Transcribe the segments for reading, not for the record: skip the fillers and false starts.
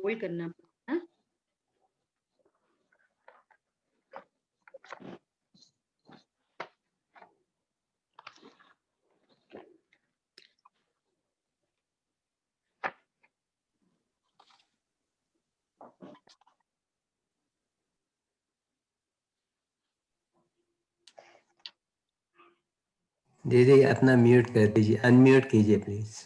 Hold करना पड़ेगा। दीदी अपना म्यूट कर दीजिए, अनम्यूट कीजिए प्लीज।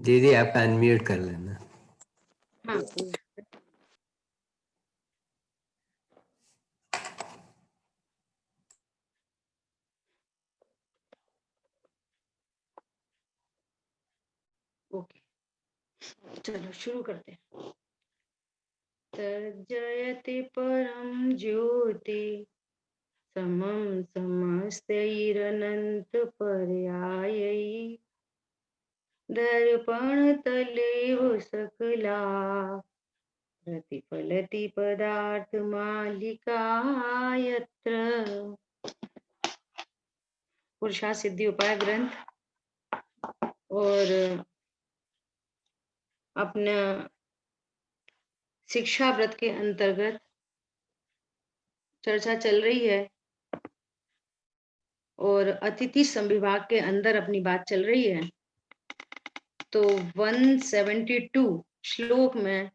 दीदी आपका अनम्यूट कर लेना। हाँ ओके, चलो शुरू करते हैं। तर्जयते परम ज्योति समम समस्तैरनंत पर्यायै दर्पण तलेव सकला प्रतिफलति पदार्थ मालिका यत्र। पुरुषार्थ सिद्धि उपाय ग्रंथ और अपना शिक्षा व्रत के अंतर्गत चर्चा चल रही है और अतिथि संविभाग के अंदर अपनी बात चल रही है। तो 172 श्लोक में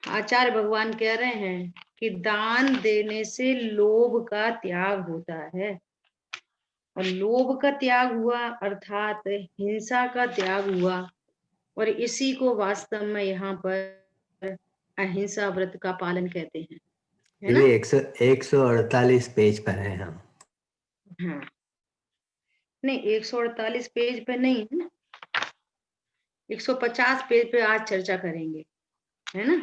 आचार्य भगवान कह रहे हैं कि दान देने से लोभ का त्याग होता है, और लोभ का त्याग हुआ अर्थात हिंसा का त्याग हुआ, और इसी को वास्तव में यहाँ पर अहिंसा व्रत का पालन कहते हैं, है ना? 148 पेज पर है हम। हाँ नहीं, 148 पेज पे नहीं है, 150 पेज पे आज चर्चा करेंगे, है ना?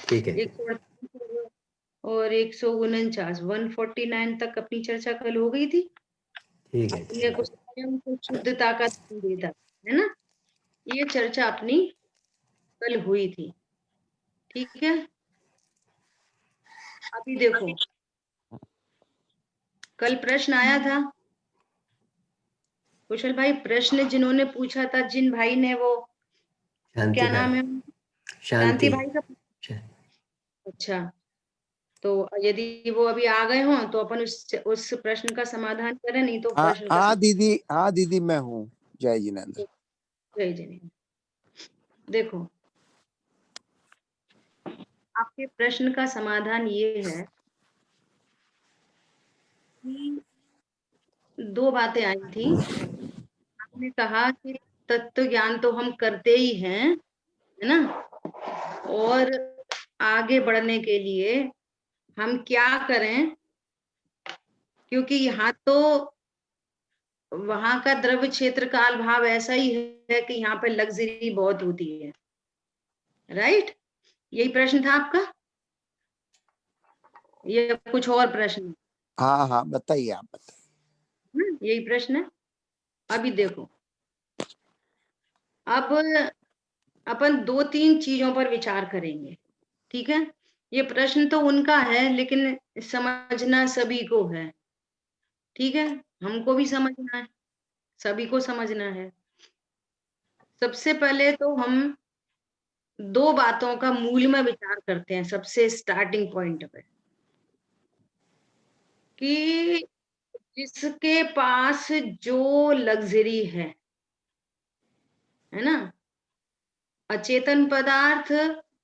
ठीक है। 148 और 149 149 तक अपनी चर्चा कल हो गई थी। ठीक है। अपने को स्वयं को शुद्धता का दान देता है ना, ये चर्चा अपनी कल हुई थी। ठीक है, अभी देखो कल प्रश्न आया था कुशल भाई, प्रश्न जिन्होंने पूछा था, जिन भाई ने वो क्या नाम है, शांति भाई का। अच्छा, तो यदि वो अभी आ गए हों तो अपन उस प्रश्न का समाधान करें, नहीं तो प्रश्न का दीदी, हाँ दीदी मैं हूँ। जय जिनेंद्र। जय जिनेंद्र। देखो आपके प्रश्न का समाधान ये है कि दो बातें आई थी। आपने कहा कि तत्व ज्ञान तो हम करते ही हैं, है ना, और आगे बढ़ने के लिए हम क्या करें, क्योंकि यहाँ तो वहां का द्रव्य क्षेत्र काल भाव ऐसा ही है कि यहाँ पे लग्जरी बहुत होती है, राइट? यही प्रश्न था आपका, ये कुछ और प्रश्न? हाँ हाँ बताइए, आप बताइए। यही प्रश्न है। अभी देखो, अब अपन दो तीन चीजों पर विचार करेंगे, ठीक है? ये प्रश्न तो उनका है लेकिन समझना सभी को है, ठीक है? हमको भी समझना है, सभी को समझना है। सबसे पहले तो हम दो बातों का मूल में विचार करते हैं, सबसे स्टार्टिंग पॉइंट पे, कि जिसके पास जो लग्जरी है ना, अचेतन पदार्थ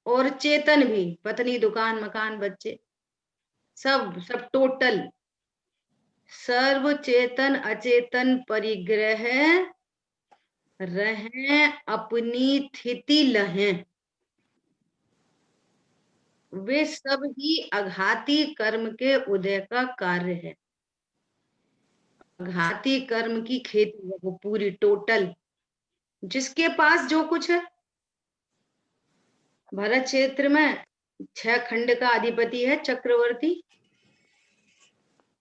और चेतन भी, पत्नी दुकान मकान बच्चे सब सब टोटल, सर्व चेतन अचेतन परिग्रह रहें अपनी स्थिति लहें, वे सब ही अघाती कर्म के उदय का कार्य है। अघाती कर्म की खेती है वो पूरी टोटल, जिसके पास जो कुछ है। भरत क्षेत्र में 6 खंड का अधिपति है चक्रवर्ती,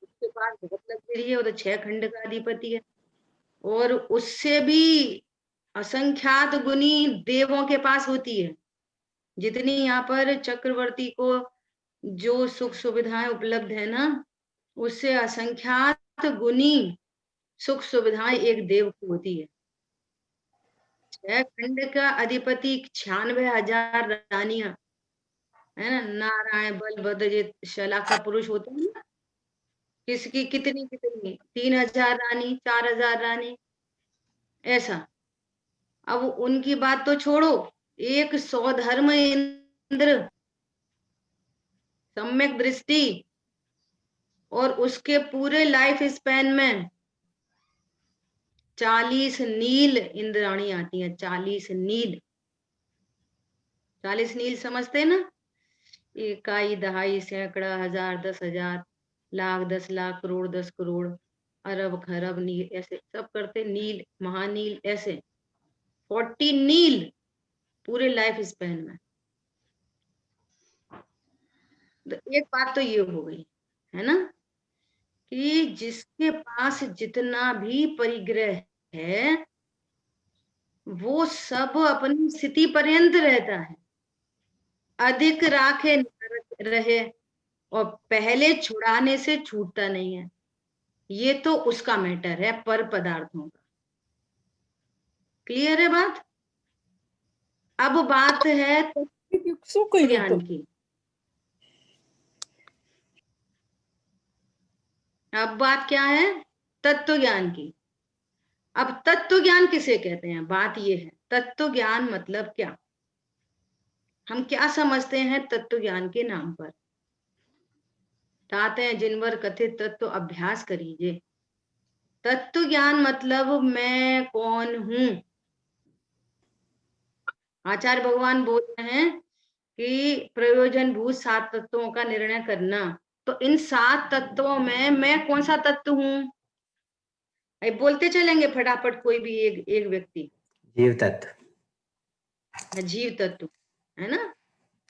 उसके पास बहुत लग्जरी है, वो तो 6 खंड का अधिपति है, और उससे भी असंख्यात गुनी देवों के पास होती है। जितनी यहाँ पर चक्रवर्ती को जो सुख सुविधाएं उपलब्ध है ना, उससे असंख्यात गुनी सुख सुविधाएं एक देव को होती है। 6 खंड का अधिपति 96,000 रानियां, है ना, नारायण बल भद्र शलाका पुरुष होते हैं ना, किसकी कितनी कितनी 3,000 रानी, 4,000 रानी, ऐसा। अब उनकी बात तो छोड़ो, एक 100 धर्म इंद्र, सम्यक दृष्टि, और उसके पूरे लाइफ स्पैन में 40 नील इंद्राणी आती है। 40 नील, 40 नील समझते हैं ना, इकाई, दहाई, सैकड़ा, हजार, 10,000, लाख, 10 लाख, करोड़, 10 करोड़, अरब, खरब, नील, ऐसे सब करते, नील, महानील, ऐसे 40 नील पूरे लाइफ स्पैन में। तो एक बात तो ये हो गई, है ना, कि जिसके पास जितना भी परिग्रह है वो सब अपनी स्थिति पर्यंत रहता है, अधिक राखे रहे, और पहले छुड़ाने से छूटता नहीं है। ये तो उसका मैटर है पर पदार्थों का। क्लियर है बात? अब बात है तत्व ज्ञान की। अब बात क्या है? तत्व ज्ञान की। अब तत्व ज्ञान किसे कहते हैं? बात ये है, तत्व ज्ञान मतलब क्या, हम क्या समझते हैं तत्व ज्ञान के नाम पर? कहते हैं जिनवर कथित तत्व अभ्यास करीजे। तत्व ज्ञान मतलब मैं कौन हूं। आचार्य भगवान बोल रहे हैं कि प्रयोजन भूत 7 तत्वों का निर्णय करना। तो इन 7 तत्वों में मैं कौन सा तत्व हूं? बोलते चलेंगे फटाफट, कोई भी एक व्यक्ति। जीव तत्व। मैं जीव तत्व, है ना,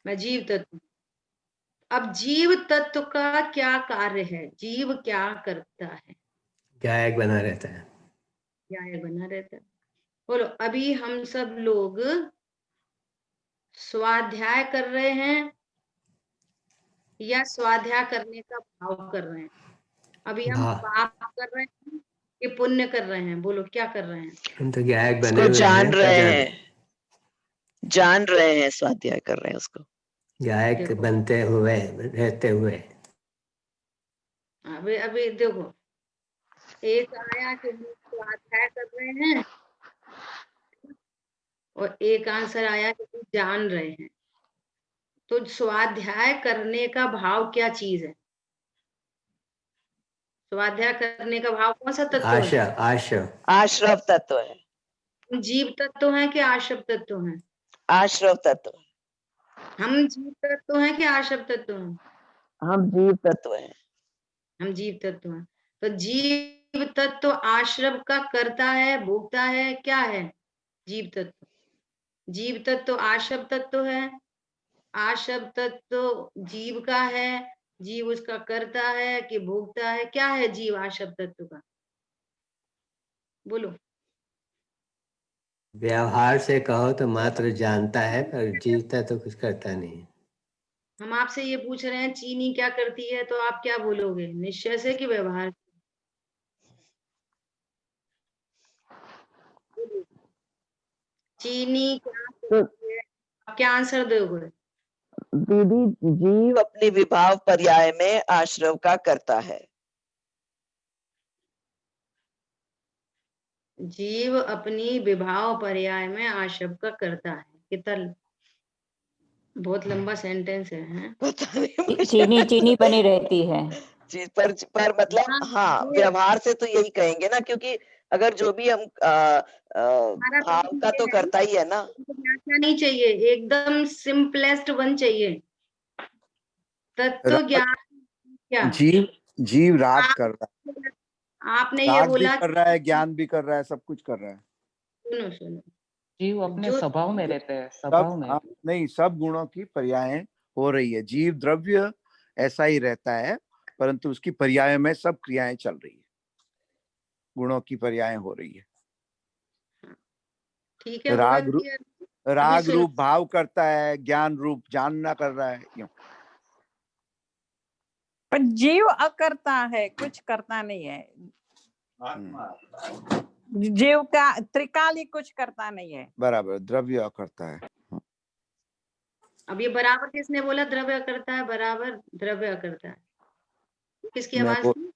मैं जीव तत्व। अब जीव तत्व का क्या कार्य है? जीव क्या करता है? गायक बना रहता है। क्या बना रहता है? बोलो। अभी हम सब लोग स्वाध्याय कर रहे हैं या स्वाध्याय करने का भाव कर रहे हैं? अभी हम वाह, पाप कर रहे हैं कि पुण्य कर रहे हैं? बोलो क्या कर रहे हैं? हम तो गायक बने उसको हुए जान हैं, रहे कर हैं, जान रहे हैं, स्वाध्याय कर रहे हैं उसको। गायक देखो, बनते हुए, रहते हुए। अभी अभी देखो, एक आया कि हम स्वाध्याय कर रहे हैं, और एक आंसर आया कि हम जान रहे हैं। तो स्वाध्याय करने का भाव क्या चीज है? स्वाध्याय करने का भाव कौन सा तत्व है? आशा, आशा। आश्रव तत्व है, हम जीव तत्व हैं कि आशव तत्व हैं? आश्रव तत्व। हम जीव तत्व हैं कि आशव तत्व हैं? हम जीव तत्व हैं। हम जीव तत्व हैं। तो जीव तत्व आश्रव का करता है, भोगता है, क्या है? जीव तत्व। जीव तत्व आशव तत्व है, आशव तत्व जीव का है, जीव उसका करता है कि भोगता है? क्या है जीव आशव तत्व का? बोलो। व्यवहार से कहो तो मात्र जानता है, पर जीवता तो कुछ करता नहीं। हम आपसे ये पूछ रहे हैं चीनी क्या करती है, तो आप क्या बोलोगे? निश्चय से कि व्यवहार से? चीनी क्या तो करती है? आप क्या आंसर दोगे? दीदी, जीव अपने विभाव पर्याय में आश्रव का करता है। जीव अपनी विभाव पर्याय में आशव का करता है। कितना बहुत लंबा सेंटेंस है, हैं? पता नहीं मुझे। चीनी चीनी बनी रहती है। पर मतलब हाँ, व्यवहार से तो यही कहेंगे ना, क्योंकि अगर जो भी हम हमारा भाव काम का ये तो है, करता ही है ना। हमको व्याख्या नहीं चाहिए, एकदम सिंपलेस्ट वन चाहिए। तत्व ज्ञान क्या? जीव जीव राग कर रहा आपने है, ये राग भी बोला, कर रहा है, ज्ञान भी कर रहा है, सब कुछ कर रहा है। सुनो सुनो, जीव अपने जो स्वभाव में रहते हैं, स्वभाव में। नहीं, सब गुणों की पर्याय हो रही है। जीव द्रव्य ऐसा ही रहता है, परंतु उसकी पर्याय में सब क्रियाएं चल रही है, गुणों की पर्याय हो रही है। ठीक है, हो गया राग क्लियर? राग सुनो, रूप भाव करता है, ज्ञान रूप जानना कर रहा है, यूं। पर जीव अकर्ता है, कुछ करता नहीं है। जीव का त्रिकाली कुछ करता नहीं है। बराबर, द्रव्य अकर्ता है। अब ये बराबर किसने बोला द्रव्य करता है? बराबर द्रव्य करता है। किसकी आवाज थी?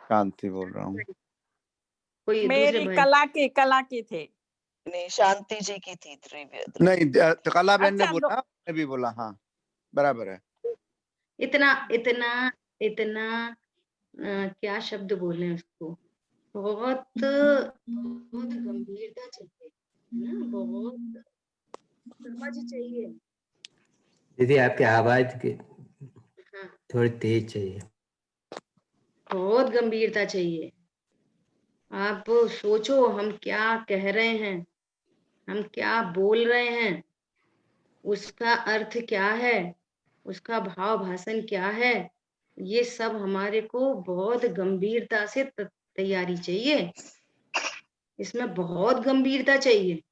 शांति बोल रहा हूँ। कोई दूसरे मेरी भाई? कला की थे। नहीं, शांति जी की थी द्रव्य। नहीं, कला बहन ने अच्छा, बोला, मैं भी बोला। हाँ, बराबर है। इतना इतना इतना क्या शब्द बोले उसको, बहुत बहुत गंभीरता चाहिए ना, बहुत समझ चाहिए। दीदी आपकी आवाज की हाँ, थोड़ी तेज चाहिए। बहुत गंभीरता चाहिए। आप सोचो हम क्या कह रहे हैं, हम क्या बोल रहे हैं, उसका अर्थ क्या है, उसका भाव भाषण क्या है, ये सब हमारे को बहुत गंभीरता से तैयारी चाहिए। इसमें बहुत गंभीरता चाहिए।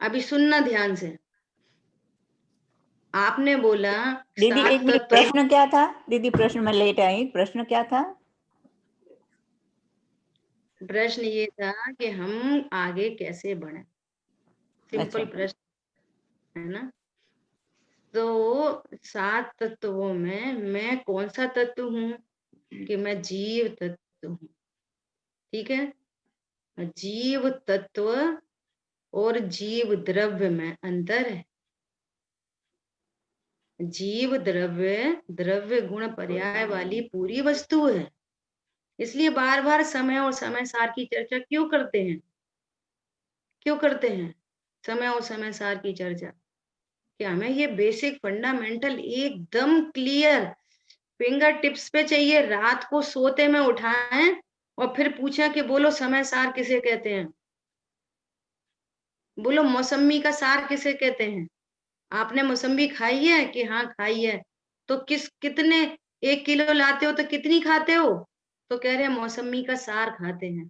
अभी सुनना ध्यान से। आपने बोला दीदी एक मिनट, प्रश्न क्या था दीदी? प्रश्न में लेट आई, प्रश्न क्या था? प्रश्न ये था कि हम आगे कैसे बढ़े, सिंपल अच्छा। प्रश्न है ना। तो 7 तत्वों में मैं कौन सा तत्व हूँ? कि मैं जीव तत्व हूँ। ठीक है, जीव तत्व और जीव द्रव्य में अंतर है। जीव द्रव्य, द्रव्य गुण पर्याय वाली पूरी वस्तु है। इसलिए बार बार समय और समय सार की चर्चा क्यों करते हैं? क्यों करते हैं समय और समय सार की चर्चा? कि हमें ये बेसिक फंडामेंटल एकदम क्लियर फिंगर टिप्स पे चाहिए। रात को सोते में उठाएं और फिर पूछा कि बोलो समय सार किसे कहते हैं? बोलो मौसमी का सार किसे कहते हैं? आपने मौसम्बी खाई है? कि हाँ खाई है। तो कितने 1 किलो लाते हो तो कितनी खाते हो? तो कह रहे हैं मौसम्मी का सार खाते हैं।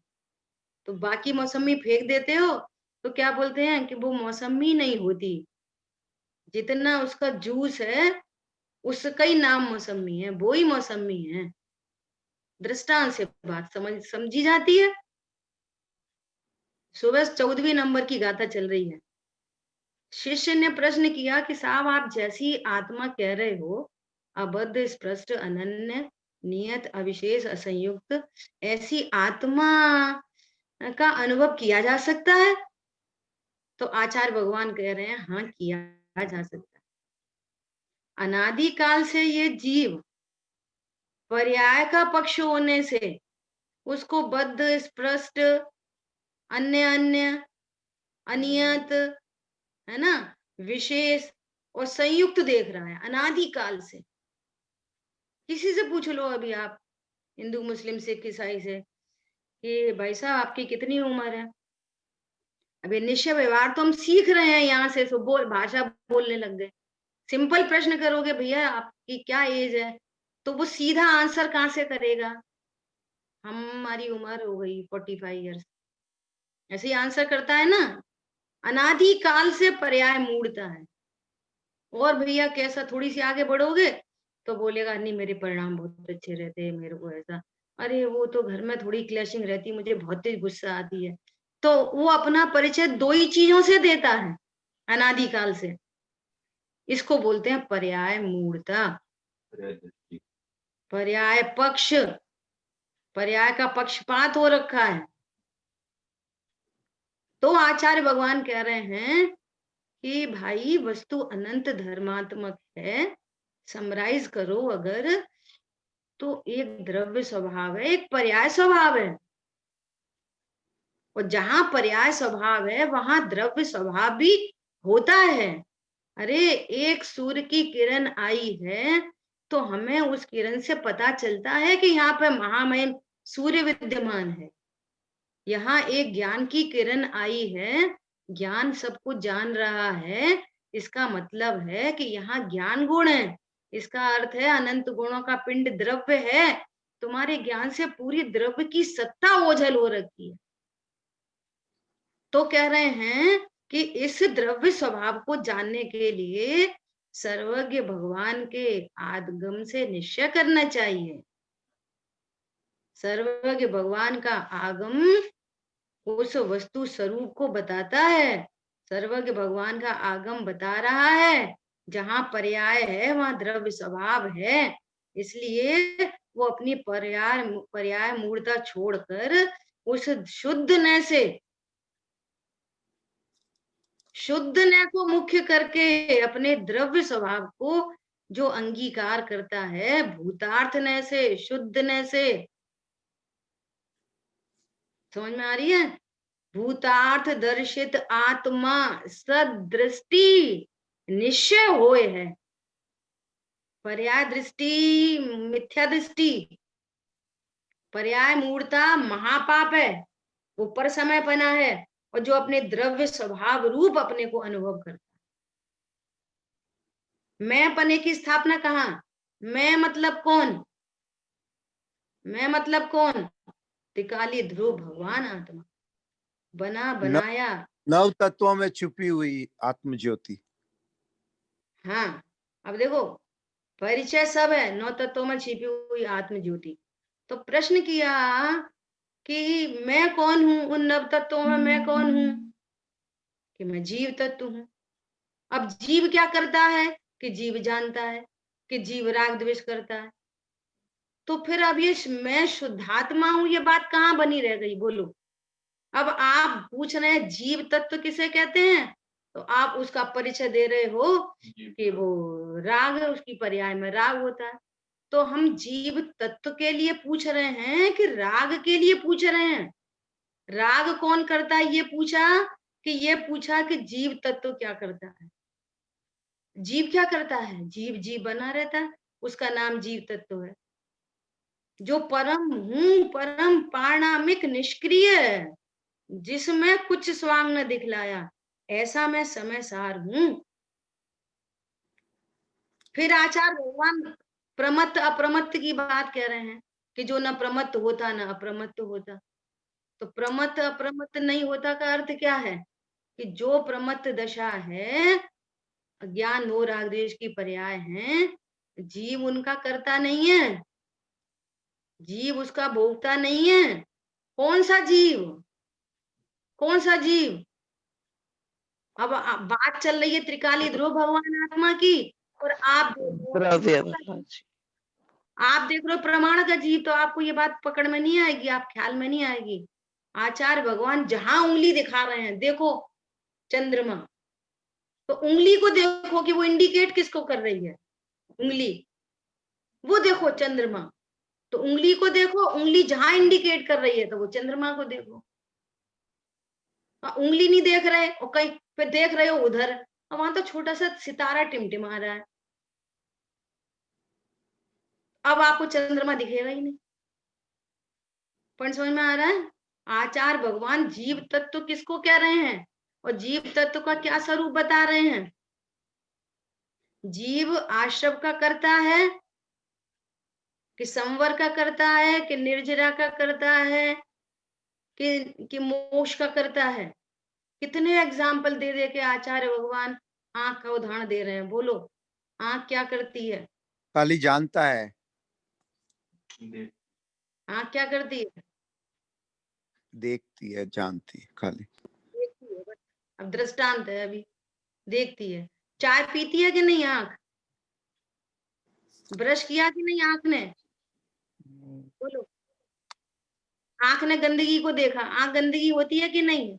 तो बाकी मौसम्मी फेंक देते हो तो क्या बोलते हैं कि वो मौसम्मी नहीं होती, जितना उसका जूस है उसका ही नाम मौसम्मी है, वो ही मौसम्मी है। दृष्टांत से बात समझी जाती है। सुबह 14वीं नंबर की गाथा चल रही है। शिष्य ने प्रश्न किया कि साहब आप जैसी आत्मा कह रहे हो, अबद्ध स्पष्ट अनन्य नियत अविशेष असंयुक्त, ऐसी आत्मा का अनुभव किया जा सकता है? तो आचार्य भगवान कह रहे हैं हाँ किया जा सकता है। अनादि काल से ये जीव पर्याय का पक्ष होने से उसको बद्ध स्पष्ट अन्य अन्य अनियत है ना, विशेष और संयुक्त देख रहा है अनादि काल से। किसी से पूछ लो अभी आप, हिंदू मुस्लिम सिख ईसाई से, कि भाई साहब आपकी कितनी उम्र है? अभी निश्चय व्यवहार तो हम सीख रहे हैं यहाँ से, तो भाषा बोलने लग गए। सिंपल प्रश्न करोगे भैया आपकी क्या एज है, तो वो सीधा आंसर कहाँ से करेगा? हमारी उम्र हो गई 45 ईयर्स, ऐसे ही आंसर करता है ना। अनादि काल से पर्याय मूढ़ता है। और भैया कैसा, थोड़ी सी आगे बढ़ोगे तो बोलेगा नहीं मेरे परिणाम बहुत अच्छे रहते हैं, मेरे को ऐसा, अरे वो तो घर में थोड़ी क्लैशिंग रहती, मुझे बहुत तेज गुस्सा आती है। तो वो अपना परिचय 2 ही चीजों से देता है अनादि काल से। इसको बोलते हैं पर्याय मूढ़ता, पर्याय पक्ष, पर्याय का पक्षपात हो रखा है। तो आचार्य भगवान कह रहे हैं कि भाई वस्तु अनंत धर्मात्मक है। समराइज करो अगर, तो एक द्रव्य स्वभाव है, एक पर्याय स्वभाव है। और जहां पर्याय स्वभाव है वहां द्रव्य स्वभाव भी होता है। अरे एक सूर्य की किरण आई है तो हमें उस किरण से पता चलता है कि यहाँ पे महामहिम सूर्य विद्यमान है। यहाँ एक ज्ञान की किरण आई है, ज्ञान सब कुछ जान रहा है, इसका मतलब है कि यहाँ ज्ञान गुण है। इसका अर्थ है अनंत गुणों का पिंड द्रव्य है। तुम्हारे ज्ञान से पूरी द्रव्य की सत्ता ओझल हो रखी है। तो कह रहे हैं कि इस द्रव्य स्वभाव को जानने के लिए सर्वज्ञ भगवान के आगम से निश्चय करना चाहिए। सर्वज्ञ भगवान का आगम उस वस्तु स्वरूप को बताता है। सर्वज्ञ भगवान का आगम बता रहा है, जहां पर्याय है वहां द्रव्य स्वभाव है। इसलिए वो अपनी पर्याय मूर्ता छोड़कर उस शुद्ध न को मुख्य करके अपने द्रव्य स्वभाव को जो अंगीकार करता है भूतार्थ न से, शुद्ध न से, समझ में आ रही है? भूतार्थ दर्शित आत्मा सदृष्टि निश्चय होए है। पर्याय दृष्टि मिथ्या दृष्टि, पर्याय मूर्ता महापाप है, वो पर समय बना है, और जो अपने द्रव्य स्वभाव रूप अपने को अनुभव करता है। मैं पने की स्थापना कहाँ? मैं मतलब कौन? मैं मतलब कौन? त्रिकाली ध्रुव भगवान आत्मा, बना बनाया। नव तत्वों में छुपी हुई आत्म ज्योति। हाँ, अब देखो परिचय सब है, 9 तत्वों में छिपी हुई आत्म ज्योति। तो प्रश्न किया कि मैं कौन हूं? उन 9 तत्वों में मैं कौन हूं? कि मैं जीव तत्व हूं। अब जीव क्या करता है? कि जीव जानता है कि जीव राग द्वेष करता है। तो फिर अब ये मैं शुद्धात्मा हूं, ये बात कहाँ बनी रह गई? बोलो। अब आप पूछ रहे हैं जीव तत्व किसे कहते हैं, तो आप उसका परिचय दे रहे हो कि वो राग है, उसकी पर्याय में राग होता है। तो हम जीव तत्व के लिए पूछ रहे हैं कि राग के लिए पूछ रहे हैं? राग कौन करता है ये पूछा, कि ये पूछा कि जीव तत्व क्या करता है? जीव क्या करता है? जीव जीव बना रहता है, उसका नाम जीव तत्व है। जो परम हूं, परम पारणामिक निष्क्रिय है, जिसमें कुछ स्वांग न दिखलाया, ऐसा मैं समय सार हूं। फिर आचार्य भगवान प्रमत्त अप्रमत्त की बात कह रहे हैं कि जो न प्रमत्त होता न अप्रमत्त होता। तो प्रमत्त अप्रमत्त नहीं होता का अर्थ क्या है? कि जो प्रमत्त दशा है, अज्ञान हो राग द्वेष की पर्याय है, जीव उनका करता नहीं है, जीव उसका भोगता नहीं है। कौन सा जीव? कौन सा जीव? अब बात चल रही है त्रिकाली ध्रुव भगवान आत्मा की, और आप द्रव्य देख रहे हो प्रमाण का जीव, तो आपको ये बात पकड़ में नहीं आएगी, आप ख्याल में नहीं आएगी। आचार्य भगवान जहां उंगली दिखा रहे हैं, देखो चंद्रमा, तो उंगली को देखो कि वो इंडिकेट किसको कर रही है? उंगली, वो देखो चंद्रमा, तो उंगली को देखो, उंगली जहां इंडिकेट कर रही है तो वो चंद्रमा को देखो। उंगली नहीं देख रहे और कहीं पे देख रहे हो उधर, और वहां तो छोटा सा सितारा टिमटिमा रहा है, अब आपको चंद्रमा दिखेगा ही नहीं। पॉइंट समझ में आ रहा है? आचार्य भगवान जीव तत्व किसको कह रहे हैं और जीव तत्व का क्या स्वरूप बता रहे हैं? जीव आश्रव का करता है कि संवर का करता है कि निर्जरा का करता है कि मोक्ष का करता है? कितने एग्जाम्पल दे दे के आचार्य भगवान आंख का उदाहरण दे रहे हैं। बोलो, आंख क्या करती है? खाली जानता है। आंख क्या करती है? देखती है, जानती है, खाली देखती है। अब दृष्टांत है, अभी देखती है। चाय पीती है कि नहीं आंख? ब्रश किया कि नहीं आंख ने? बोलो, आंख ने गंदगी को देखा, आंख गंदगी होती है कि नहीं?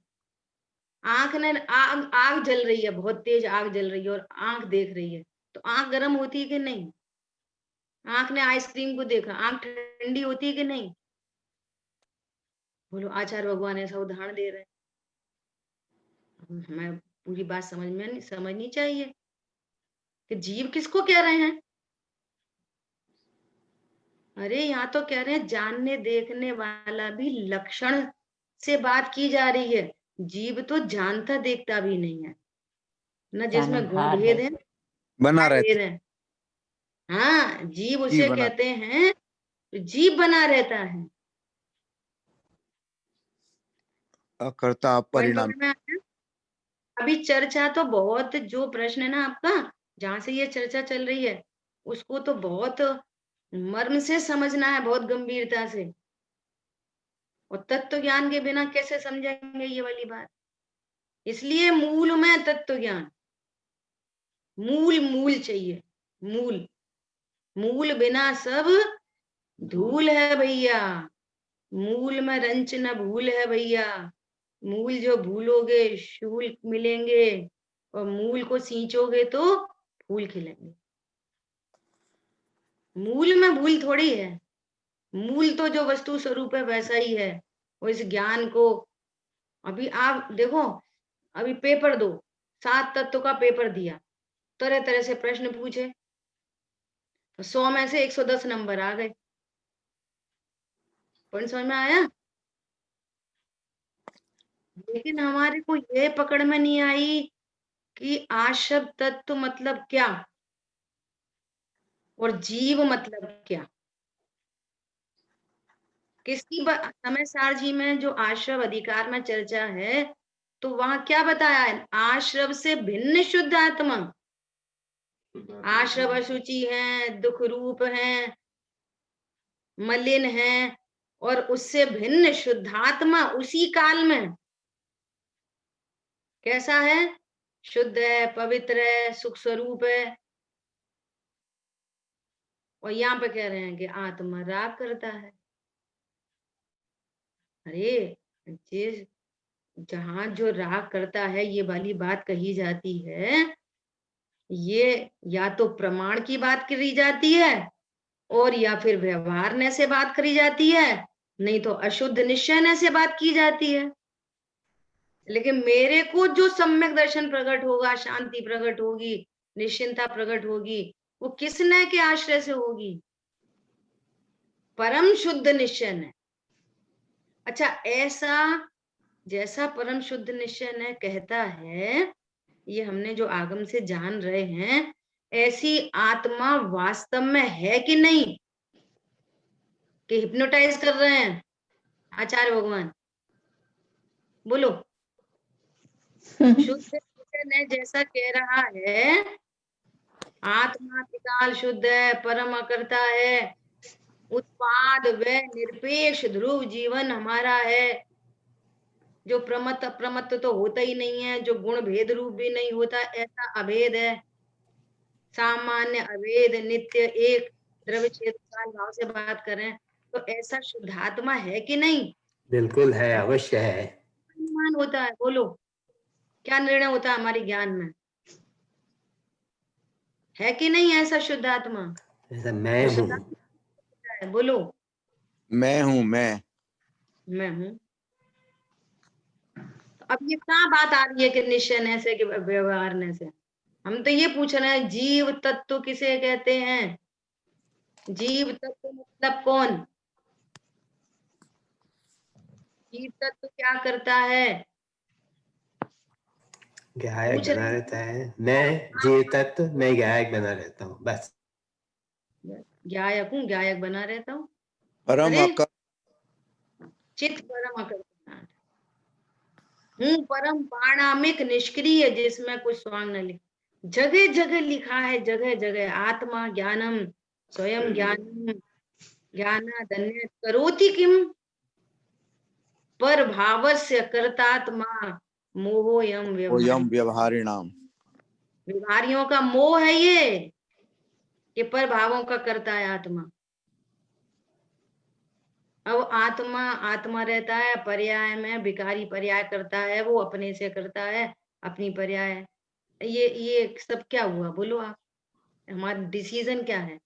आंख ने आग जल रही है, बहुत तेज आग जल रही है और आंख देख रही है, तो आंख गर्म होती है कि नहीं? आंख ने आइसक्रीम को देखा, आंख ठंडी होती है कि नहीं? बोलो, आचार्य भगवान ऐसा उदाहरण दे रहे हैं। हमें पूरी बात समझनी चाहिए कि जीव किसको कह रहे हैं। अरे यहाँ तो कह रहे हैं जानने देखने वाला भी लक्षण से बात की जा रही है। जीव तो जानता देखता भी नहीं है, न जिसमें गुण जानहार भेद है। है, बना भेद रहता है। हाँ, जीव है, उसे बना। कहते हैं, जीव बना रहता है। अकर्ता पॉइंट अपरिणाम। पकड़ में आया? अभी चर्चा तो बहुत, जो प्रश्न है ना आपका, जहां से ये चर्चा चल रही है उसको तो बहुत मर्म से समझना है, बहुत गंभीरता से। और तत्व ज्ञान के बिना कैसे समझेंगे ये वाली बात? इसलिए मूल में तत्व ज्ञान, मूल मूल चाहिए, मूल। मूल बिना सब धूल है भैया, मूल में रंच न भूल है भैया। मूल जो भूलोगे शूल मिलेंगे, और मूल को सींचोगे तो फूल खिलेंगे। मूल में भूल थोड़ी है, मूल तो जो वस्तु स्वरूप है वैसा ही है। और इस ज्ञान को अभी आप देखो, अभी पेपर दो, 7 तत्व का पेपर दिया, तरह तरह से प्रश्न पूछे, तो 100 में से 110 नंबर आ गए। पॉइंट समझ में आया? लेकिन हमारे को ये पकड़ में नहीं आई कि आशब तत्व मतलब क्या और जीव मतलब क्या। समय सार जी में जो आश्रव अधिकार में चर्चा है, तो वहां क्या बताया है? आश्रव से भिन्न शुद्ध आत्मा। आश्रव अशुचि है, दुख रूप है, मलिन है, और उससे भिन्न शुद्धात्मा उसी काल में कैसा है? शुद्ध है, पवित्र है, सुख स्वरूप है। और यहाँ पे कह रहे हैं कि आत्मा राग करता है। अरे जिस जहां जो राग करता है, ये वाली बात कही जाती है, ये या तो प्रमाण की बात करी जाती है और या फिर व्यवहारने से बात करी जाती है, नहीं तो अशुद्ध निश्चयने से बात की जाती है। लेकिन मेरे को जो सम्यक दर्शन प्रकट होगा, शांति प्रकट होगी, निश्चिंता प्रकट होगी, वो किसने के आश्रय से होगी? परम शुद्ध निश्चय ने। अच्छा, ऐसा जैसा परम शुद्ध निश्चय ने कहता है, ये हमने जो आगम से जान रहे हैं, ऐसी आत्मा वास्तव में है कि नहीं, कि हिप्नोटाइज कर रहे हैं आचार्य भगवान? बोलो। शुद्ध निश्चय ने जैसा कह रहा है, आत्मा त्रिकाल शुद्ध है, परम अकर्ता है, उत्पाद व निरपेक्ष ध्रुव जीवन हमारा है, जो प्रमत्त अप्रमत्त तो होता ही नहीं है, जो गुण भेद रूप भी नहीं होता, ऐसा अभेद है, सामान्य अभेद नित्य एक द्रव्य क्षेत्र भाव से बात करें तो ऐसा शुद्धात्मा है कि नहीं? बिल्कुल है, अवश्य है। अनुमान होता है, बोलो क्या निर्णय होता है हमारे ज्ञान में? है कि नहीं ऐसा शुद्धात्मा? ऐसा मैं हूँ। है, बोलो। मैं हूँ, मैं हूँ। तो अब ये क्या बात आ रही है कि निश्चय से कि व्यवहार से? हम तो ये पूछ रहे हैं, जीव तत्व किसे कहते हैं? जीव तत्व मतलब कौन? जीव तत्व क्या करता है? गायक पूछ बना रहे रहता हैं। है। मैं जीव तत्व, मैं गायक बना रहता हूँ, बस। गायक हूँ, गायक बना रहता हूँ। परम अरे अकर्ता, चित परम अकर्ता हूँ, परम पाणामिक निष्क्रिय, जिसमें कुछ स्वांग न लिख। जगह जगह लिखा है, जगह जगह आत्मा ज्ञानम स्वयं ज्ञानम ज्ञानादन्य करोति किम पर भावस्य कर्तात्मा मोहोयम ओयम व्यवहारी। व्यवहारिणाम। व्यवहारियों का मोह है ये पर भावों का करता है आत्मा। अब आत्मा आत्मा रहता है, पर्याय में विकारी पर्याय करता है, वो अपने से करता है, अपनी पर्याय। ये सब क्या हुआ, बोलो आप? हमारा डिसीजन क्या है?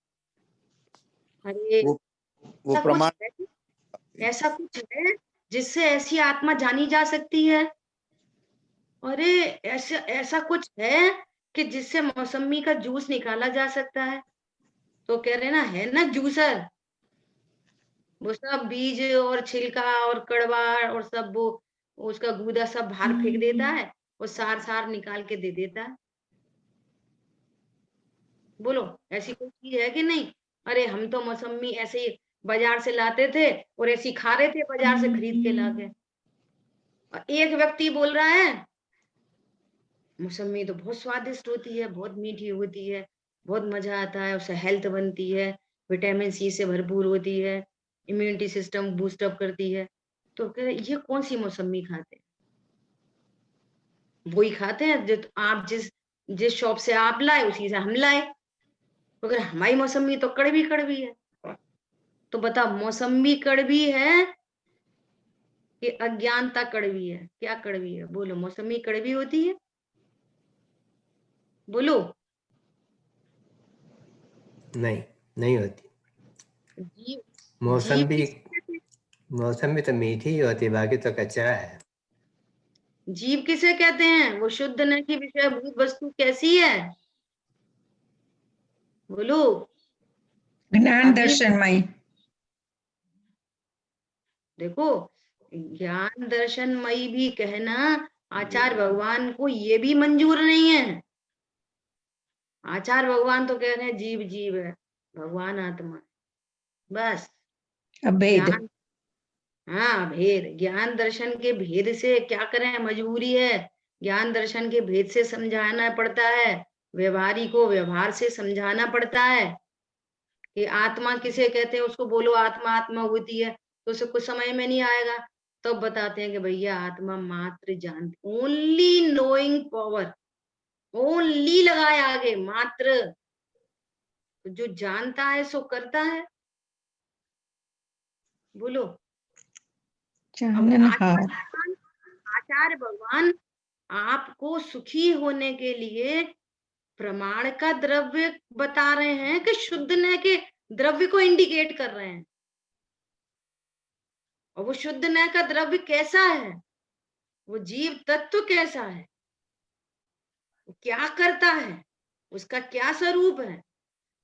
अरे वो ऐसा कुछ प्रमाण है, ऐसा कुछ है जिससे ऐसी आत्मा जानी जा सकती है? अरे ऐसा ऐसा कुछ है कि जिससे मौसमी का जूस निकाला जा सकता है? तो कह रहे ना, है ना जूसर, वो सब बीज और छिलका और कड़वा और सब वो उसका गूदा सब बाहर फेंक देता है, और सार सार निकाल के दे देता है। बोलो ऐसी कोई चीज है कि नहीं? अरे हम तो मौसमी ऐसे ही बाजार से लाते थे और ऐसी खा रहे थे बाजार से खरीद के लाके। और एक व्यक्ति बोल रहा है मौसमी तो बहुत स्वादिष्ट होती है, बहुत मीठी होती है, बहुत मजा आता है, उससे हेल्थ बनती है, विटामिन सी से भरपूर होती है, इम्यूनिटी सिस्टम बूस्ट अप करती है। तो कह रहे ये कौन सी मौसमी खाते हैं? वही खाते हैं जो आप जिस जिस शॉप से आप लाए उसी से हम लाए। तो अगर हमारी मौसमी तो कड़वी कड़वी है, तो बता मौसमी कड़वी है कि अज्ञानता कड़वी है? क्या कड़वी है? बोलो, मौसमी कड़वी होती है? बोलो। नहीं, नहीं होती। जीव मौसम जीव भी किसे कहते हैं? मौसम भी तो मीठी ही होती है, बाकी तो कचरा है। जीव किसे कहते हैं? वो शुद्ध न की विषयभूत वस्तु कैसी है? बोलो। ज्ञान अभी दर्शनमयी। देखो, ज्ञान दर्शनमयी भी कहना आचार्य भगवान को ये भी मंजूर नहीं है। आचार्य भगवान तो कह रहे हैं जीव जीव है, भगवान आत्मा है। बस अभेद। ज्ञान, हाँ भेद, ज्ञान दर्शन के भेद से क्या करें, मजबूरी है। ज्ञान दर्शन के भेद से समझाना पड़ता है, व्यवहारी को व्यवहार से समझाना पड़ता है कि आत्मा किसे कहते हैं, उसको बोलो आत्मा आत्मा होती है, तो उसे कुछ समझ में नहीं आएगा। तो बताते हैं कि भैया आत्मा मात्र जान, ओनली नोइंग पावर, ओनली लगाए आगे मात्र, तो जो जानता है सो करता है। बोलो। अब चाननहार। आचार्य भगवान आपको सुखी होने के लिए प्रमाण का द्रव्य बता रहे हैं कि शुद्ध न के द्रव्य को इंडिकेट कर रहे हैं। और वो शुद्ध न का द्रव्य कैसा है, वो जीव तत्व कैसा है, वो क्या करता है, उसका क्या स्वरूप है।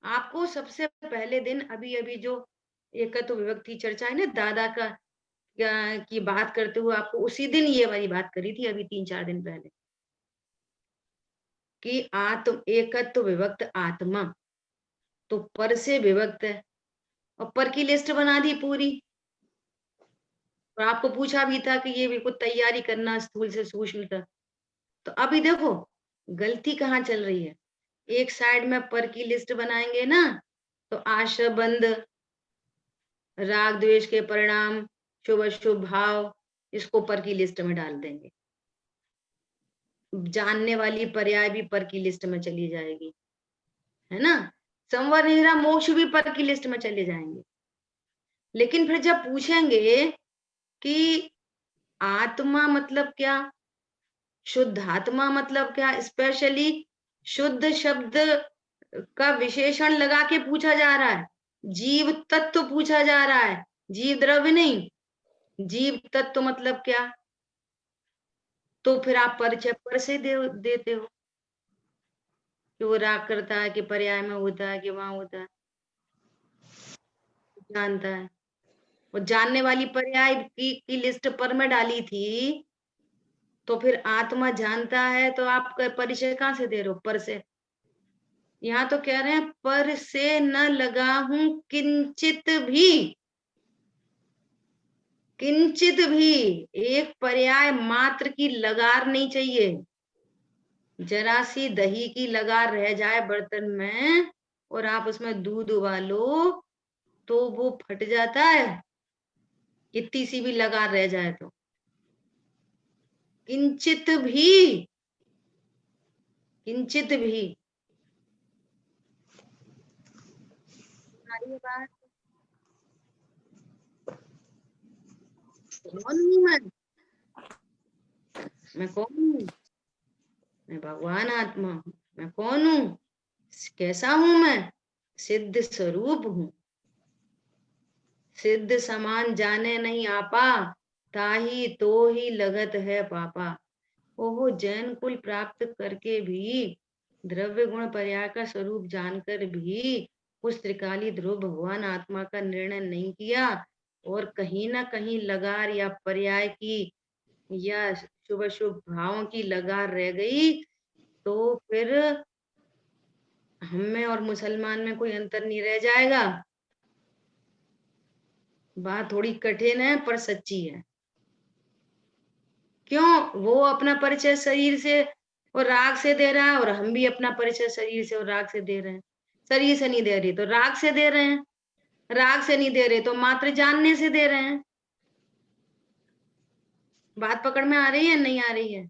आपको सबसे पहले दिन अभी अभी जो एकत्व विभक्ति चर्चा है ना, दादा का की बात करते हुए आपको उसी दिन ये वाली बात करी थी, अभी 3-4 दिन पहले, कि आत्म एकत्व विभक्त आत्मा तो पर से विभक्त है, और पर की लिस्ट बना दी पूरी। और आपको पूछा भी था कि ये बिल्कुल तैयारी करना स्थूल से सूक्ष्म तक। तो अभी देखो गलती कहाँ चल रही है। एक साइड में पर की लिस्ट बनाएंगे ना, तो आशबंद, राग द्वेष के परिणाम, शुभ अशुभ भाव, इसको पर की लिस्ट में डाल देंगे। जानने वाली पर्याय भी पर की लिस्ट में चली जाएगी, है ना। संवर निहरा मोक्ष भी पर की लिस्ट में चले जाएंगे। लेकिन फिर जब पूछेंगे कि आत्मा मतलब क्या, शुद्ध आत्मा मतलब क्या, स्पेशली शुद्ध शब्द का विशेषण लगा के पूछा जा रहा है, जीव तत्व पूछा जा रहा है, जीव द्रव्य नहीं। जीव तत्व मतलब क्या, तो फिर आप परिचय पर से देते हो कि वो राग करता है, कि पर्याय में होता है, कि वहां होता है, जानता है। वो जानने वाली पर्याय की लिस्ट पर में डाली थी, तो फिर आत्मा जानता है, तो आप परिचय कहाँ से दे रहे हो, पर से। यहाँ तो कह रहे हैं पर से न लगा हूं किंचित भी, किंचित भी एक पर्याय मात्र की लगार नहीं चाहिए। जरा सी दही की लगार रह जाए बर्तन में और आप उसमें दूध उबालो तो वो फट जाता है, इतनी सी भी लगार रह जाए तो। किंचित भी, किंचित भी। ये बात कौन हूं मैं कौन हूँ? मैं भगवान आत्मा हूँ। मैं कौन हूँ? कैसा हूं मैं? सिद्ध स्वरूप हूँ। सिद्ध समान जाने नहीं आपा, ताही तो ही लगत है पापा। ओहो, जैन कुल प्राप्त करके भी, द्रव्य गुण पर्याय का स्वरूप जानकर भी उस त्रिकाली ध्रुव भगवान आत्मा का निर्णय नहीं किया, और कहीं ना कहीं लगार या पर्याय की या शुभ शुभ भावों की लगार रह गई, तो फिर हम में और मुसलमान में कोई अंतर नहीं रह जाएगा। बात थोड़ी कठिन है पर सच्ची है। क्यों? वो अपना परिचय शरीर से और राग से दे रहा है, और हम भी अपना परिचय शरीर से और राग से दे रहे हैं। शरीर से नहीं दे रही तो राग से दे रहे हैं, राग से नहीं दे रहे तो मात्र जानने से दे रहे हैं। बात पकड़ में आ रही है नहीं आ रही है?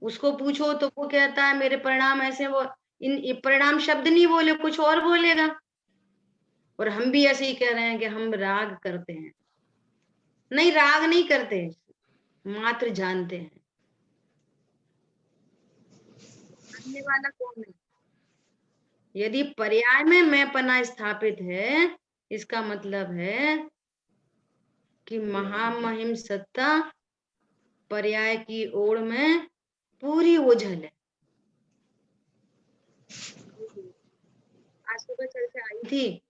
उसको पूछो तो वो कहता है मेरे परिणाम ऐसे, वो ये परिणाम शब्द नहीं बोले, कुछ और बोलेगा। और हम भी ऐसे ही कह रहे हैं कि हम राग करते हैं। नहीं, राग नहीं करते, मात्र जानते हैं। जानने वाला कौन है? यदि पर्याय में मैं पना स्थापित है, इसका मतलब है कि महामहिम सत्ता पर्याय की ओर में पूरी ओझल है। आज सुबह चर्चा आई थी,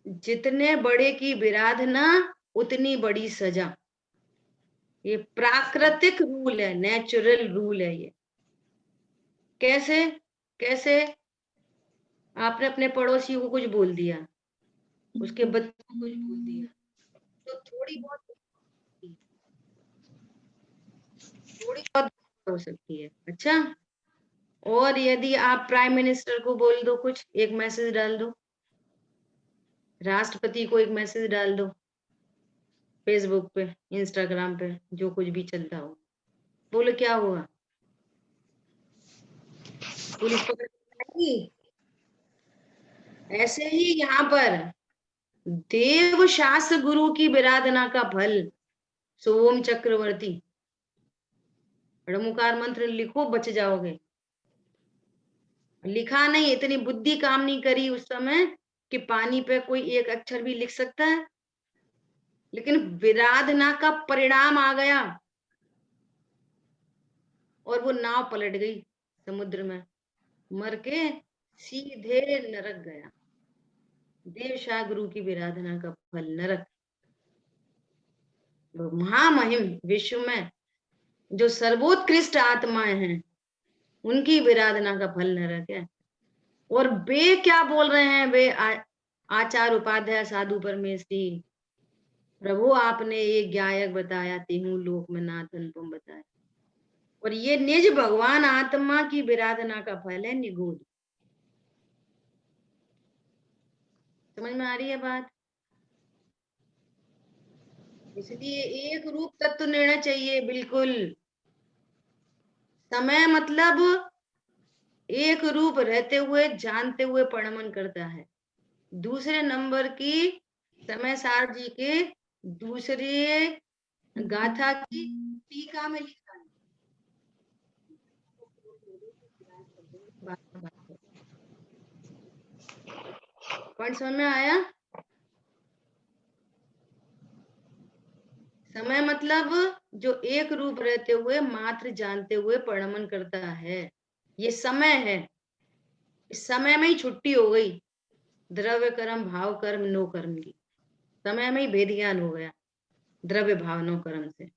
जितने बड़े की विराधना उतनी बड़ी सजा। ये प्राकृतिक रूल है, नेचुरल रूल है ये। कैसे? कैसे? आपने अपने पड़ोसी को कुछ बोल दिया, उसके बच्चे को कुछ बोल दिया, तो थोड़ी बहुत हो सकती है। अच्छा, और यदि आप प्राइम मिनिस्टर को बोल दो कुछ, एक मैसेज डाल दो, राष्ट्रपति को एक मैसेज डाल दो, फेसबुक पे, इंस्टाग्राम पे, जो कुछ भी चलता हो, बोलो क्या हुआ? पुलिस पकड़ के लाएगी? ऐसे ही यहाँ पर देव शास्त्र गुरु की विराधना का फल, सोम चक्रवर्ती, ऋमुकार मंत्र लिखो, बच जाओगे। लिखा नहीं, इतनी बुद्धि काम नहीं करी उस समय कि पानी पे कोई एक अक्षर भी लिख सकता है, लेकिन विराधना का परिणाम आ गया और वो नाव पलट गई समुद्र में, मर के सीधे नरक गया। देवशाह गुरु की विराधना का फल नरक। महामहिम विश्व में जो सर्वोत्कृष्ट आत्माएं हैं, उनकी विराधना का फल नरक है। और वे क्या बोल रहे हैं? वे आचार्य उपाध्याय साधु परमेश्वरी, प्रभु आपने ये गायक बताया, तेहू लोक में नाथ अनुपम बताया। और ये निज भगवान आत्मा की विराधना का फल है निगूढ़। समझ में आ रही है बात? इसलिए एक रूप तत्व निर्णय चाहिए, बिल्कुल। समय मतलब एक रूप रहते हुए जानते हुए परिणमन करता है। दूसरे नंबर की समय सार जी के दूसरे गाथा की टीका में लिखा है। पॉइंट समझ में आया? समय मतलब जो एक रूप रहते हुए मात्र जानते हुए परिणमन करता है, ये समय है। इस समय में ही छुट्टी हो गई द्रव्य कर्म भाव कर्म नो कर्म की। समय में ही भेद ज्ञान हो गया द्रव्य भाव नो कर्म से।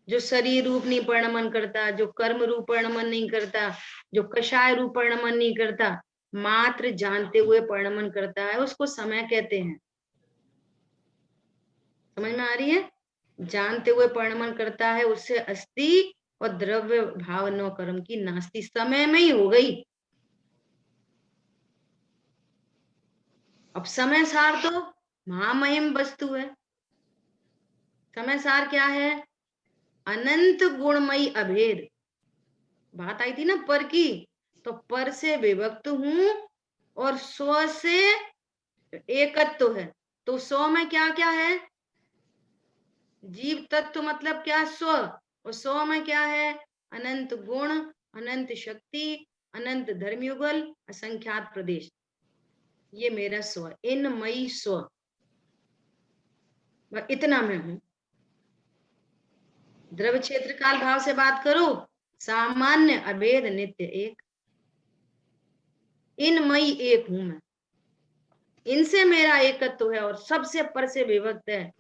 जो शरीर रूप नहीं परिणमन करता, जो कर्म रूप परिणमन नहीं करता, जो कषाय रूप परिणमन नहीं करता, मात्र जानते हुए परिणमन करता है, उसको समय कहते हैं। समझ में आ रही है? जानते हुए परिणमन करता है, उससे अस्थि और द्रव्य भाव नो कर्म की नास्ति समय में ही हो गई। अब समय सार तो महामहिम वस्तु है। समय सार क्या है? अनंत गुणमयी अभेद। बात आई थी ना पर की, तो पर से विभक्त हूं और स्व से एकत्व है। तो स्व में क्या क्या है? जीव तत्व मतलब क्या? स्व। और स्व में क्या है? अनंत गुण, अनंत शक्ति, अनंत धर्मयुगल, असंख्यात प्रदेश। ये मेरा स्व, इन मई स्व, इतना मैं हूं। द्रव्य क्षेत्र काल भाव से बात करो, सामान्य अभेद नित्य एक, इन मई एक हूं मैं। इनसे मेरा एकत्व है और सबसे पर से विभक्त है।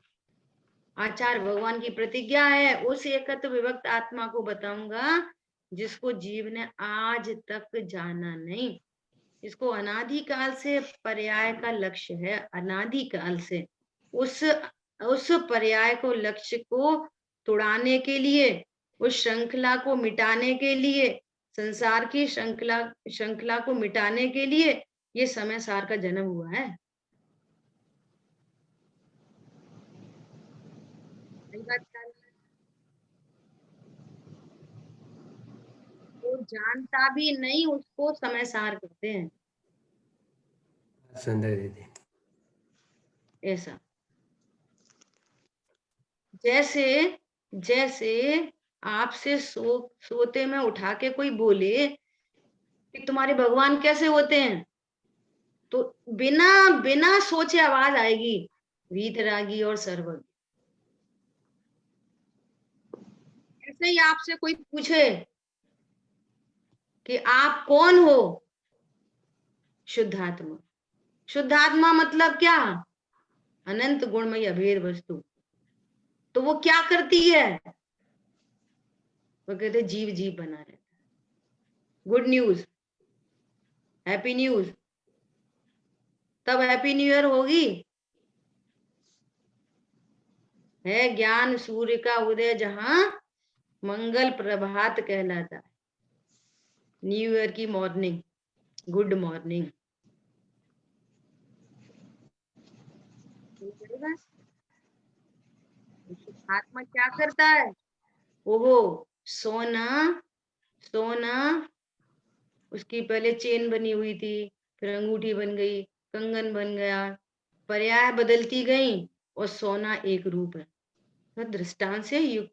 आचार्य भगवान की प्रतिज्ञा है, उस एकत्व विभक्त आत्मा को बताऊंगा जिसको जीव ने आज तक जाना नहीं। इसको अनादिकाल से पर्याय का लक्ष्य है, अनादिकाल से। उस पर्याय को, लक्ष्य को तुड़ाने के लिए उस श्रृंखला को मिटाने के लिए, संसार की श्रृंखला को मिटाने के लिए ये समय सार का जन्म हुआ है। सही बात है। वो जानता भी नहीं उसको समय सार कहते हैं। सुंदर दीदी। ऐसा जैसे आपसे सोते में उठा के कोई बोले कि तुम्हारे भगवान कैसे होते हैं, तो बिना बिना सोचे आवाज आएगी, वीतरागी और सर्वज्ञ। ऐसे ही आपसे कोई पूछे कि आप कौन हो, शुद्धात्मा। शुद्धात्मा मतलब क्या? अनंत गुणमयी अभेद वस्तु। तो वो क्या करती है? वो कहते जीव जीव बना रहता है। Good news, happy news. तब हैप्पी न्यू ईयर होगी। है ज्ञान सूर्य का उदय जहां मंगल प्रभात कहलाता है। न्यू ईयर की मॉर्निंग, गुड मॉर्निंग। आत्मा क्या करता है? ओहो, सोना उसकी पहले चेन बनी हुई थी, फिर अंगूठी बन गई, कंगन बन गया, पर्याय बदलती गई और सोना एक रूप है। तो दृष्टांत से युक्त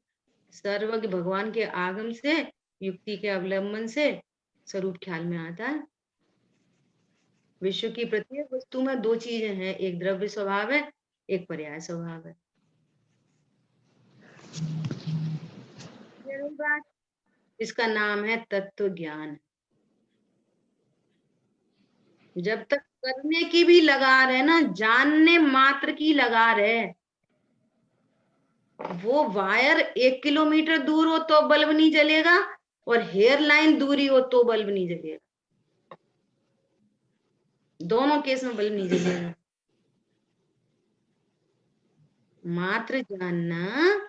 सर्वज्ञ भगवान के आगम से, युक्ति के अवलंबन से स्वरूप ख्याल में आता है। विश्व की प्रत्येक वस्तु में दो चीजें हैं, एक द्रव्य स्वभाव है, एक पर्याय स्वभाव है। बात, इसका नाम है तत्व ज्ञान। जब तक करने की भी लगार है ना, जानने मात्र की लगार है, वो वायर 1 किलोमीटर दूर हो तो बल्ब नहीं जलेगा, और हेयर लाइन दूरी हो तो बल्ब नहीं जलेगा। दोनों केस में बल्ब नहीं जलेगा। मात्र जानना,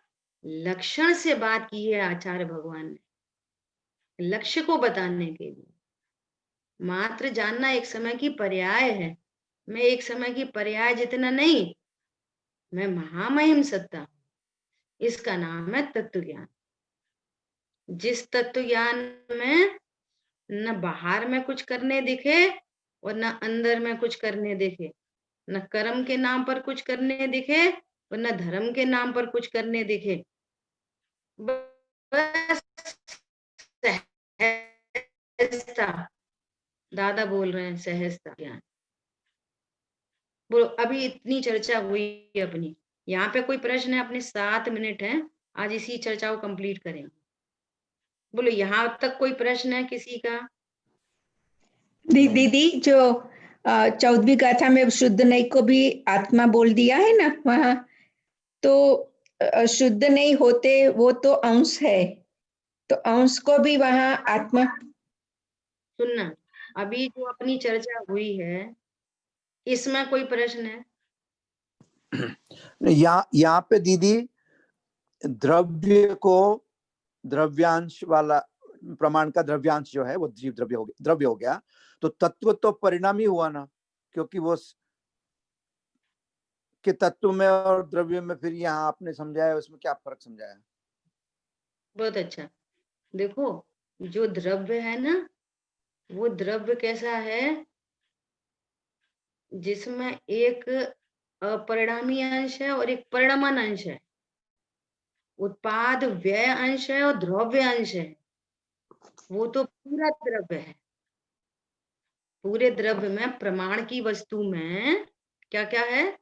लक्षण से बात की है आचार्य भगवान ने, लक्ष्य को बताने के लिए। मात्र जानना एक समय की पर्याय है। मैं एक समय की पर्याय जितना नहीं, मैं महामहिम सत्ता हूं। इसका नाम है तत्व ज्ञान। जिस तत्व ज्ञान में न बाहर में कुछ करने दिखे और न अंदर में कुछ करने दिखे, न कर्म के नाम पर कुछ करने दिखे और न धर्म के नाम पर कुछ करने दिखे, बस सहजता। दादा बोल रहे हैं सहजता ज्ञान। बोलो, अभी इतनी चर्चा हुई अपनी, यहाँ पे कोई प्रश्न है? अपने 7 मिनट हैं, आज इसी चर्चा को कंप्लीट करेंगे। बोलो, यहाँ तक कोई प्रश्न है किसी का? दीदी, जो 14वीं गाथा में शुद्ध नहीं को भी आत्मा बोल दिया है ना वहाँ, तो शुद्ध नहीं होते वो तो अंश है, तो अंश को भी वहाँ आत्मा। सुनना, अभी जो अपनी चर्चा हुई है, इसमें कोई प्रश्न है? यहाँ पे दीदी द्रव्य को, द्रव्यांश वाला प्रमाण का द्रव्यांश जो है वो जीव द्रव्य हो गया, तो तत्व तो परिणामी हुआ ना, क्योंकि वो के तत्व में और द्रव्य में फिर यहाँ आपने समझाया, उसमें क्या फर्क समझाया? बहुत अच्छा। देखो, जो द्रव्य है ना, वो द्रव्य कैसा है, जिसमें एक अपरिणामी अंश है और एक परिणमन अंश है। उत्पाद व्यय अंश है और द्रव्य अंश है। वो तो पूरा द्रव्य है। पूरे द्रव्य में, प्रमाण की वस्तु में क्या क्या है?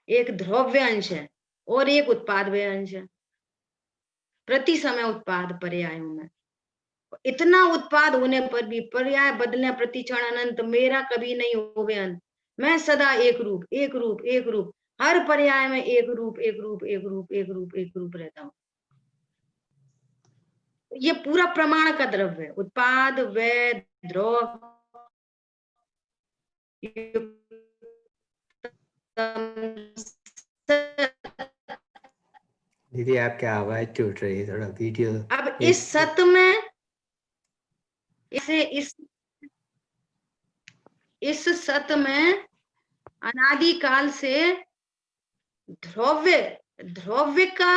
एक द्रव्य अंश है और एक उत्पाद व्यय अंश है। प्रति समय उत्पाद पर्यायों में, इतना उत्पाद होने पर भी पर्याय बदले प्रति क्षण अनंत, मेरा कभी नहीं होवे अंत। मैं सदा एक रूप एक रूप एक रूप, हर पर्याय में एक रूप एक रूप एक रूप एक रूप एक रूप रहता हूं। ये पूरा प्रमाण का द्रव्य है। उत्पाद व्यय द्रव दीदी आपकी आवाज टूट रही है, थोड़ा वीडियो। अब इस सत में इस सत में अनादिकाल से ध्रुव्यता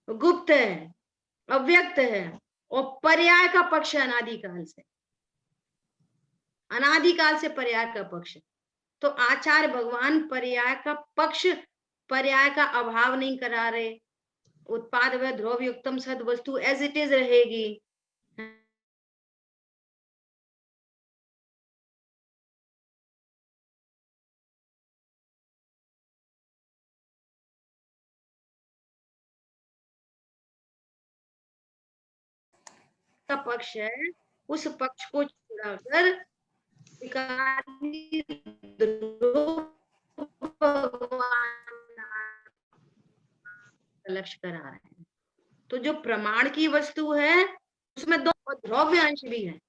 गुप्त है, अव्यक्त है, और पर्याय का पक्ष है अनादिकाल से पर्याय का पक्ष। तो आचार्य भगवान पर्याय का पक्ष, पर्याय का अभाव नहीं करा रहे। उत्पाद व ध्रुव युक्तम सद वस्तु एज इट इज रहेगी। का पक्ष है, उस पक्ष को छुड़ाकर लक्ष्य करा रहे हैं। तो जो प्रमाण की वस्तु है उसमें दो ध्रुव्य अंश भी है।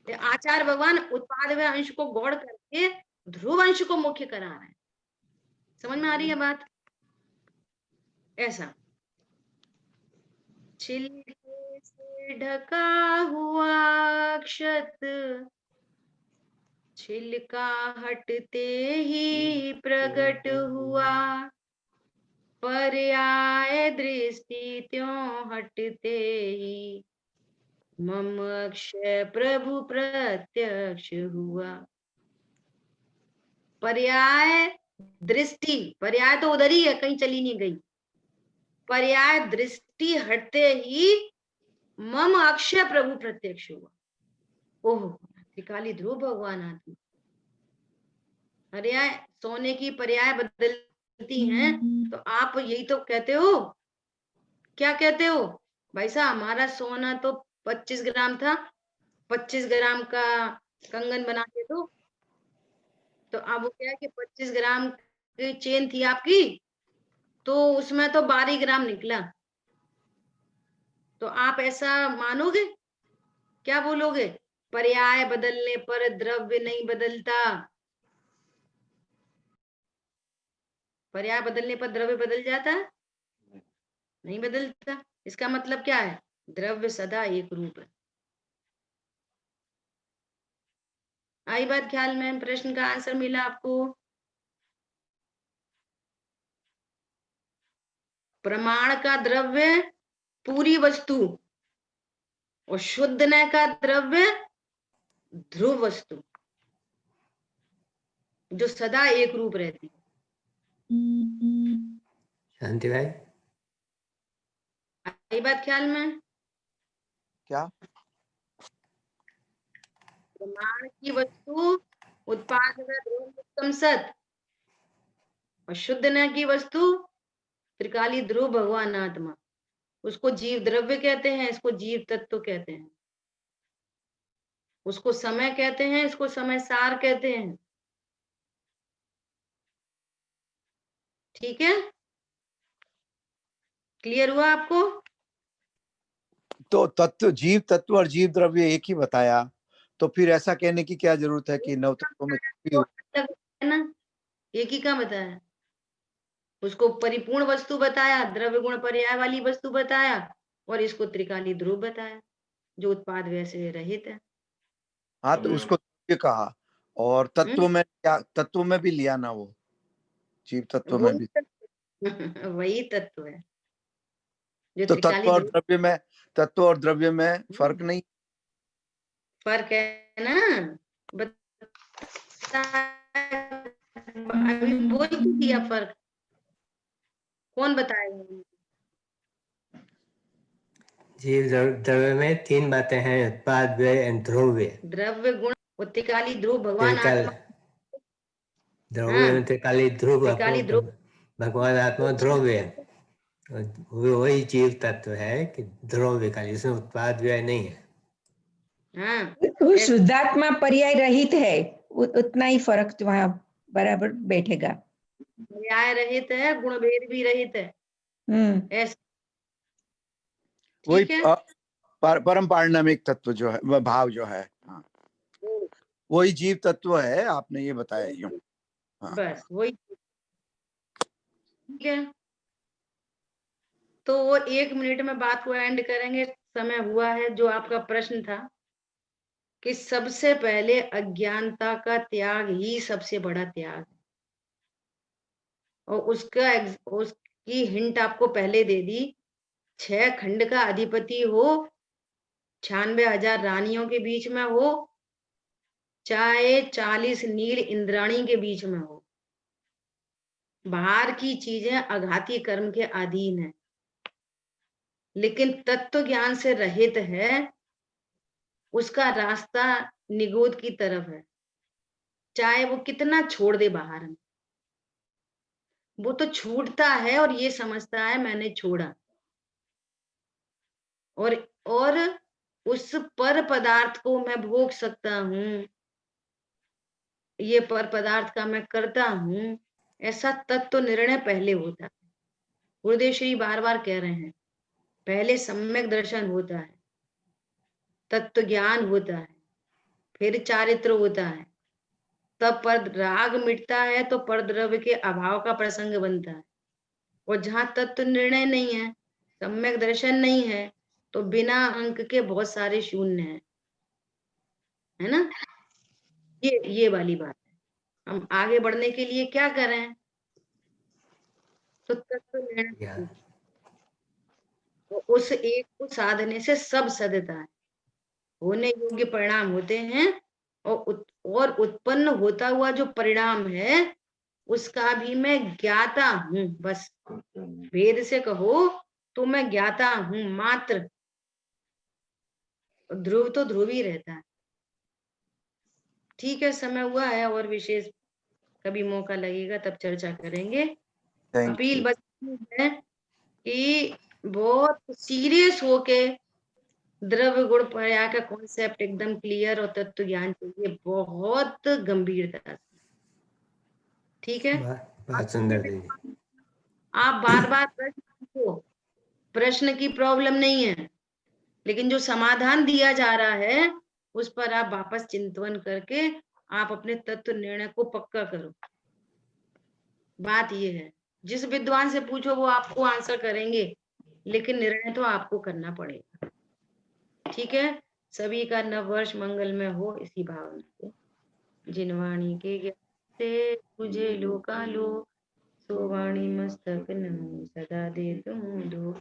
आचार्य भगवान उत्पाद व अंश को गौड़ करके ध्रुव अंश को मुख्य करा रहे हैं। समझ में आ रही है बात? ऐसा छिलके से ढका हुआ अक्षत छिलका हटते ही प्रकट हुआ, पर्याय दृष्टि त्यों हटते ही मम अक्षय प्रभु प्रत्यक्ष हुआ। पर्याय दृष्टि, पर्याय तो उधर ही है, कहीं चली नहीं गई। पर्याय दृष्टि हटते ही मम अक्षय प्रभु प्रत्यक्ष हुआ। ओह, त्रिकाली ध्रुव भगवान आत्मा। पर्याय सोने की पर्याय बदलती हैं, तो आप यही तो कहते हो। क्या कहते हो भाई साहब? हमारा सोना तो 25 ग्राम था, 25 ग्राम का कंगन बना के दो। तो अब वो क्या है कि 25 ग्राम की चेन थी आपकी, तो उसमें तो 12 ग्राम निकला। तो आप ऐसा मानोगे? क्या बोलोगे? पर्याय बदलने पर द्रव्य नहीं बदलता। पर्याय बदलने पर द्रव्य बदल जाता है? नहीं बदलता। इसका मतलब क्या है? द्रव्य सदा एक रूप है। आई बात ख्याल में? प्रश्न का आंसर मिला आपको? प्रमाण का द्रव्य पूरी वस्तु, और शुद्ध न का द्रव्य ध्रुव वस्तु, जो सदा एक रूप रहती है। शांति भाई, आई बात ख्याल में? क्या? प्रमाण की वस्तु उत्पाद व ध्रुव उत्तम सत, और शुद्ध न की वस्तु त्रिकाली ध्रुव भगवान आत्मा। उसको जीव द्रव्य कहते हैं, इसको जीव तत्व कहते हैं, उसको समय कहते हैं, इसको समय सार कहते हैं। ठीक है? क्लियर हुआ आपको? तो तत्व, जीव तत्व और जीव द्रव्य एक ही बताया, तो फिर ऐसा कहने की क्या जरूरत है कि नव तत्वों में है ना, एक ही का बताया। उसको परिपूर्ण वस्तु बताया, द्रव्य गुण पर्याय वाली वस्तु बताया, और इसको त्रिकाली ध्रुव बताया, जो उत्पाद वैसे रहित है। हाँ, तो उसको ये कहा। और तत्व में क्या? तत्व में भी लिया ना वो, जीव तत्व में भी। वही तत्व है जो तो त्रिकाली ध्रुव। तत्व और द्रव्य में फर्क नहीं? फर्क है ना, अभी बोल दिया फर्क। कौन बताएगा? जीव द्रव्य में 3 बातें हैं, उत्पाद व्यय एंड ध्रुव्य। द्रव्य गुण त्रिकाली ध्रुव भगवान आत्मा। द्रव्य में त्रिकाली ध्रुव, त्रिकाली ध्रुव भगवान आत्मा ध्रुव्य, वही जीव तत्व है कि ध्रुव्य का, जिसमें उत्पाद व्यय नहीं है। हाँ, वो शुद्धात्मा पर्याय रहित है, उतना ही फर्क वहां बराबर बैठेगा। पर्याय रहित है, गुण भेद भी रहित है। ऐसा वही ठीक है? परम पारिणामिक तत्व जो है, वह भाव जो है, हाँ, वही जीव तत्व है। आपने ये बताया यूं। हाँ। बस वही। ठीक है। तो वो 1 मिनट में बात को एंड करेंगे। समय हुआ है। जो आपका प्रश्न था कि सबसे पहले अज्ञानता का त्याग ही सबसे बड़ा त्याग है, और उसकी हिंट आपको पहले दे दी। 6 खंड का अधिपति हो, 96,000 रानियों के बीच में हो, चाहे 40 नील इंद्राणी के बीच में हो, बाहर की चीजें अघाती कर्म के अधीन है, लेकिन तत्व ज्ञान से रहित है, उसका रास्ता निगोद की तरफ है। चाहे वो कितना छोड़ दे बाहर में, वो तो छूटता है और ये समझता है मैंने छोड़ा, और उस पर पदार्थ को मैं भोग सकता हूँ, ये पर पदार्थ का मैं करता हूँ, ऐसा तत्व निर्णय पहले होता है। गुरुदेव श्री बार बार कह रहे हैं, पहले सम्यक दर्शन होता है, तत्व ज्ञान होता है, फिर चारित्र होता है, तब पर राग मिटता है तो पर द्रव्य के अभाव का प्रसंग बनता है। और जहां तत्व निर्णय नहीं है, सम्यक दर्शन नहीं है, तो बिना अंक के बहुत सारे शून्य है ना। ये वाली बात है। हम आगे बढ़ने के लिए क्या करें, तो तत्व निर्णय, तो उस एक को साधने से सब सदता है, होने योग्य परिणाम होते हैं, और उत्पन्न होता हुआ जो परिणाम है उसका भी मैं ज्ञाता हूं। बस भेद से कहो तो मैं ज्ञाता हूं मात्र। ध्रुव तो ध्रुव ही रहता है। ठीक है, समय हुआ है, और विशेष कभी मौका लगेगा तब चर्चा करेंगे। अपील बस है कि बहुत सीरियस होके द्रव्य गुण पर्याय का कॉन्सेप्ट एकदम क्लियर और तत्व ज्ञान चाहिए, बहुत गंभीरता से। ठीक है, बहुत सुंदर दीदी। आप बार बार प्रश्न की प्रॉब्लम नहीं है, लेकिन जो समाधान दिया जा रहा है उस पर आप वापस चिंतन करके आप अपने तत्व निर्णय को पक्का करो। बात ये है, जिस विद्वान से पूछो वो आपको आंसर करेंगे, लेकिन निर्णय तो आपको करना पड़ेगा। ठीक है, सभी का नव वर्ष मंगल में हो, इसी भावना से। जिनवाणी के ज्ञान से तुझे लोका लो, सो वाणी मस्तक नमो सदा दे तुम दो।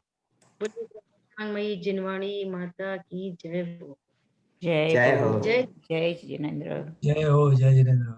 मई जिनवाणी माता की जय हो। जय जय हो। हो। जय जिनेन्द्र। जय हो, जय जिनेन्द्र।